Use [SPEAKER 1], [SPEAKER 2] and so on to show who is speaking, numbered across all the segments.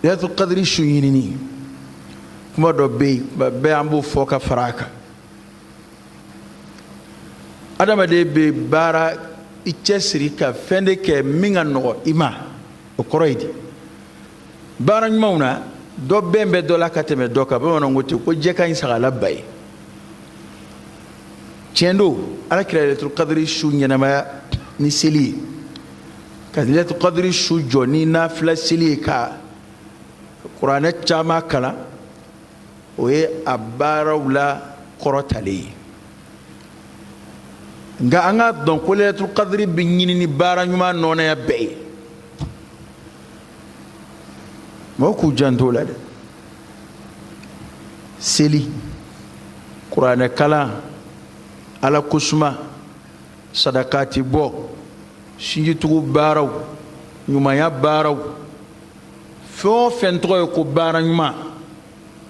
[SPEAKER 1] lailatul qadri su ɲinini kuma dɔ bɛ yen bɛɛ an b'o fɔ ka fara a kan adamaden bɛ baara i cɛsiri ka fɛn de kɛ min ka nɔgɔ i ma o kɔrɔ ye di baara ɲumanw na dɔ bɛn bɛ dɔ la ka tɛmɛ dɔ kan bamananw ko ten ko jɛ ka ɲi sagala ba ye tiɲɛ don alakira lailatul qadri su ɲɛnamaya ni seli ye ka lailatul qadri su jɔ ni nafila seli ye ka kuranɛ caman kalan o ye a baaraw la kɔrɔtalen ye nka an ka dɔn ko lailatul qadri bɛ ɲini ni baara ɲuman nɔnaya bɛɛ ye mɔgɔw k'u janto la dɛ seli kuranɛ kalan ala kosuma sadakati bɔ sinjitugu baaraw ɲumanya baaraw fɛn o fɛn tɔgɔ ye ko baara ɲuman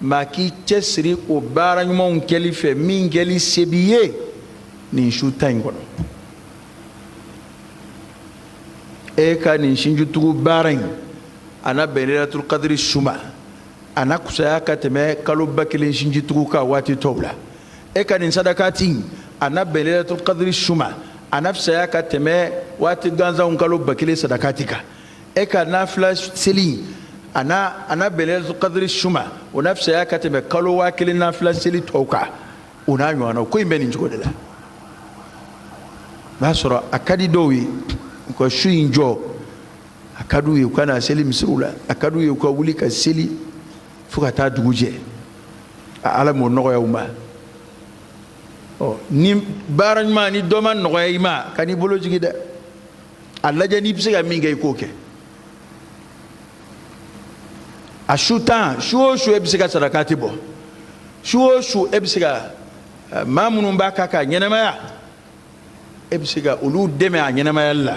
[SPEAKER 1] maa k'i cɛsiri o baara ɲumanw kɛli fɛ min kɛli se b'i ye nin su ta in kɔnɔ e ka nin sinjitugu baara in a na bɛn lailatul qadri suma a na kusaya ka tɛmɛ kalo ba kelen sinjitugu kan waati tɔw la e ka nin sadakati a na bɛn lailatul qadri suma a na fisaya ka tɛmɛ waati gansanw kalo ba kelen sadakati kan e ka nafila seli a na bɛn lailatul qadri suma o na fisaya ka tɛmɛ kalo waa kelen nafila seli tɔw kan o n'a ɲɔgɔnna ko in bɛ nin cogo de la o b'a sɔrɔ a ka di dɔw ye u ka su in jɔ a ka d'u ye u ka na seli misiriw la a ka d'u ye u ka wuli ka seli fo ka taa dugu jɛ ala m'o nɔgɔya u ma ni baara ɲuman ni dɔ ma nɔgɔya i ma ka n'i bolo jigi dɛ a lajɛ n'i bɛ se ka min kɛ i k'o kɛ a su tan su o su e bɛ se ka sarakati bɔ su o su e bɛ se ka maa minnu b'a kan ka ɲɛnɛmaya e bɛ se ka olu dɛmɛ a ɲɛnɛmayali la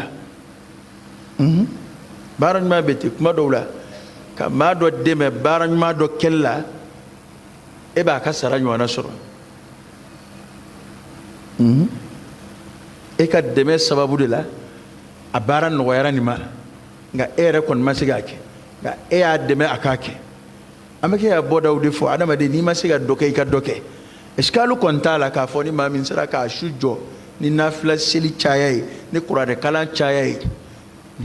[SPEAKER 1] baara ɲuman bɛ ten kuma dɔw la ka maa dɔ dɛmɛ baara ɲuman dɔ kɛli la e b'a ka sara ɲɔgɔnna sɔrɔ e ka dɛmɛ sababu de la a baara nɔgɔyara nin ma nka e yɛrɛ kɔni ma se k'a kɛ nka e y'a dɛmɛ a k'a kɛ an bɛ kɛ ka bɔdaw de fɔ adamaden n'i ma se ka dɔ kɛ i ka dɔ kɛ esikalu kɔni t'a la k'a fɔ ni maa min sera k'a su jɔ ni nafila seli caya ye ni kuranɛ kalan caya ye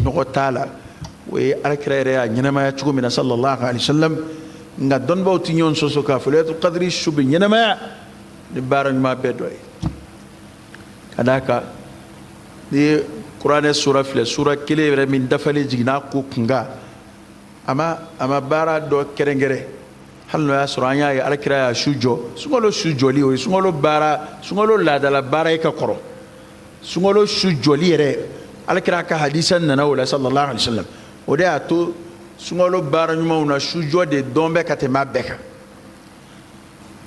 [SPEAKER 1] nɔgɔ t'a la o ye alakira yɛrɛ y'a ɲɛnamaya cogo min na sallallahu alaihi wa sallam nka dɔnnibaw tɛ ɲɔgɔn sɔsɔ k'a fɔ lailatul qadri su bɛ ɲɛnamaya ni baara ɲuman bɛɛ dɔ ye ka d'a kan n'i ye kuranɛ sura filɛ sura kelen yɛrɛ min dafalen jiginna ko kunkan a ma baara dɔ kɛrɛnkɛrɛn hali n'o y'a sɔrɔ an y'a ye alakira y'a su jɔ sunkalo su jɔli o ye sunkalo laadala baara ye ka kɔrɔ sunkalo su jɔli yɛrɛ alakira ka hadisa nana o la sallallahu alaihi wa sallam o de y'a to sunkalo baara ɲumanw na su jɔ de dɔn bɛ ka tɛmɛ a bɛɛ kan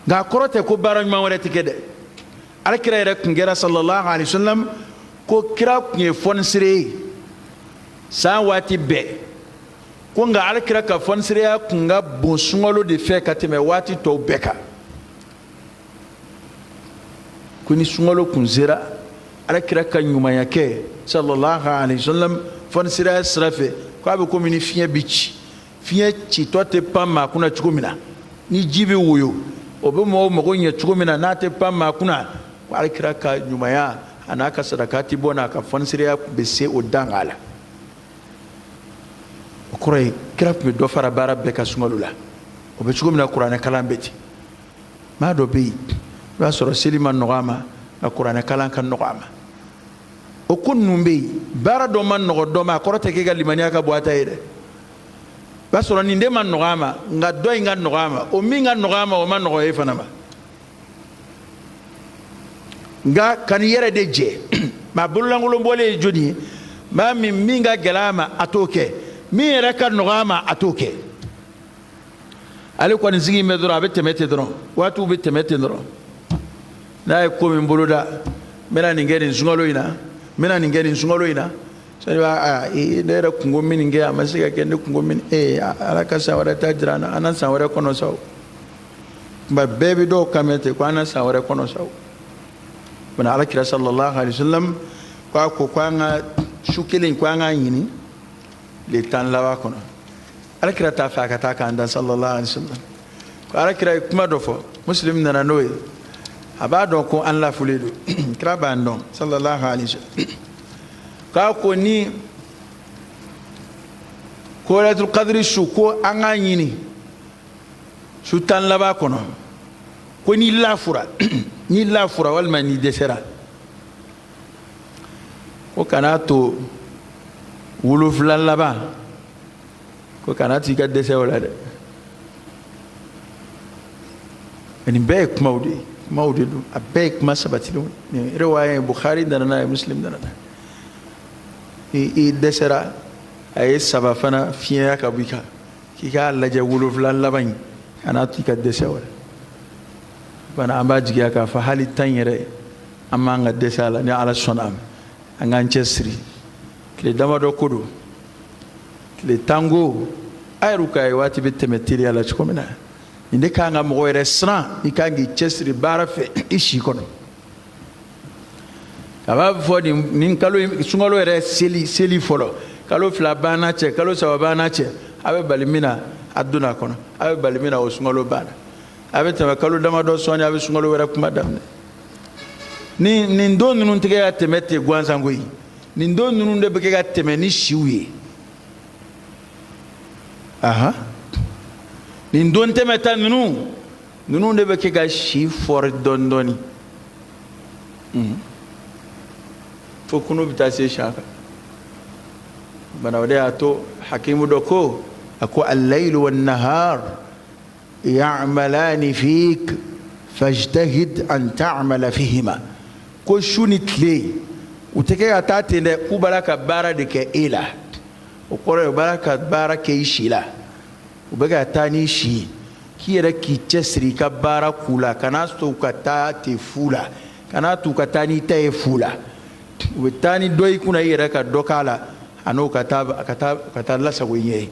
[SPEAKER 1] nka a kɔrɔ tɛ ko baara ɲuman wɛrɛ tɛ kɛ dɛ alakira yɛrɛ kun kɛra sallallahu alaihi wa sallam ko kira kun ye fɔnisere ye san waati bɛɛ ko nka alakira ka fɔnisereya kun ka bon sunkalo de fɛ ka tɛmɛ waati tɔw bɛɛ kan ko ni sunkalo kun sera alakira ka ɲumanya kɛ sallallahu alaihi wa sallam fɔnisereya sira fɛ ko a bɛ komi ni fiɲɛ bɛ ci fiɲɛ citɔ tɛ pan maa kunna cogo min na ni ji bɛ woyo o bɛ mɔgɔw mago ɲɛ cogo min na n'a tɛ pan maa kunna ko alakira ka ɲumanya a n'a ka sarakati bɔ n'a ka fɔnisereya bɛ se o dan a la o kɔrɔ ye kira tun bɛ dɔ fara baara bɛɛ ka sunkalo la o bɛ cogo min na kuranɛ kalan bɛ ten maa dɔ bɛ yen i b'a sɔrɔ seli ma nɔgɔ a ma nka kuranɛ kalan ka nɔgɔ a ma o ko ninnu bɛ yen baara dɔ ma nɔgɔ dɔ ma a kɔrɔ tɛ k'e ka limaniya ka bɔ a ta ye dɛ i b'a sɔrɔ nin de ma nɔgɔ a ma nka dɔ in ka nɔgɔ a ma o min ka nɔgɔ a ma o ma nɔgɔ e fana ma nka ka n'i yɛrɛ de jɛ maa bololankolon bɔlen ye joli ye maa min ka gɛlɛn a ma a t'o kɛ min yɛrɛ ka nɔgɔ a ma a t'o kɛ ale kɔni sigi in bɛ dɔrɔn a bɛ tɛmɛ ten dɔrɔn waatiw bɛ tɛmɛ ten dɔrɔn n'a ye ko min boloda n bɛna nin kɛ nin sunkalo in na n bɛna nin kɛ nin sunkalo in na sani b'a ne yɛrɛ kungo min nin kɛ a ma se ka kɛ ne kungo min ala ka san wɛrɛ ta jira an na an na san wɛrɛ kɔnɔ sa o nka bɛɛ bɛ dɔw kan mɛn ten ko an na san wɛrɛ kɔnɔ sa o bana alakira sallallahu alaihi wa sallam ko an ka su kelen ko an k'a ɲini le tan laban kɔnɔ alakira ta fa ka ta kan dan sallallahu alaihi wasallam ko alakira kuma do fo muslim nana noy abado ko an la fuledo kira ban don sallallahu alaihi wasallam ka ko ni ko lailatul qadri su ko an anyini su tan laba kono ko ni lafura ni lafura walma ni desera ko kana to wuluflan laba ko kana ti ga dese wala de ni be mawdi du abek masabatilu ni riwaya bukhari dana muslim dana i desera ay sabafana fiya ka bika ki ka laje wuluflan laban kana ti ga dese wala bana amba jiga ka fa hali tanyere amma nga desala ni ala sonam anga nchesri kile damado kudu kile tango ayruka ay wati betemetiri ala chikomina inde kanga mo restaurant ikangi chesri barafe ishi kono kaba fodi nin kalo sungalo re seli folo kalo fla bana che kalo sabana che abe balimina aduna kono abe balimina o sungalo bana abe tama kalo damado soni abe sungalo wera kuma damne ni ndo nunu tege ya temete gwanzango yi ni ndo nunu de beke ga teme ni shiwe aha ni ndo temeta nunu de beke ga shi for dondoni fo kuno bitase shaka bana wade ato hakimu doko ako al-layl wan-nahar ya'malani fik fajtahid an ta'mala fihima ko shuni tle uteke atate ne kubaraka bara de ke ila ukore baraka bara ke ishila ubega tani shi kiyere ki chesri ka bara kula kana sto kata te fula kana tu katani te fula ubetani doi kuna yere ka dokala ano kata la sagoye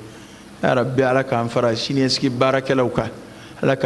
[SPEAKER 1] ya rabbi alaka amfara shini eski baraka lauka alaka